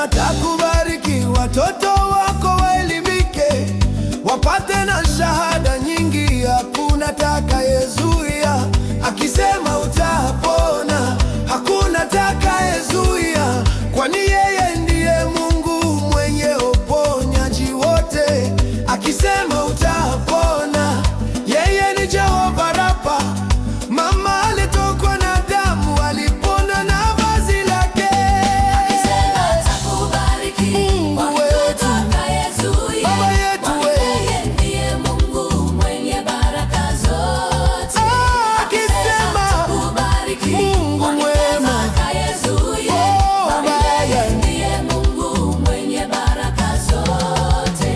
akisema takubariki, watoto wako waelimike, wapate na shahada nyingi, hakuna atakayezuia. Akisema utapona, hakuna atakayezuia, kwani yeye ndiye Mungu mwenye uponyaji wote. Akisema utapona, yeye ni Jehova Rafa. Mama alitokwa na damu, alipona na vazi lake. Akisema atakubariki, hakuna atakayezuia, kwani yeye ndiye Mungu mwenye baraka zote. Akisema atakubariki, hakuna atakayezuia, kwani yeye ndiye Mungu mwenye baraka zote.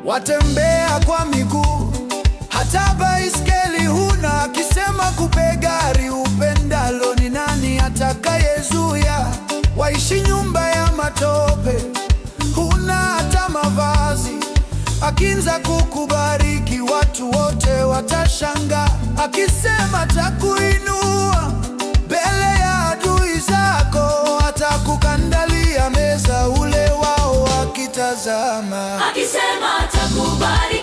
Watembea kwa miguu, hata baiskeli huna. Akisema kupe gari upendalo, ni nani atakayezuia? Waishi nyumba ya matope, huna hata mavazi. Akinza kukubariki, watu wote watashangaa. Akisema takuinua mbele ya adui zako, atakukandalia meza ule wao wakitazama. Akisema atakubariki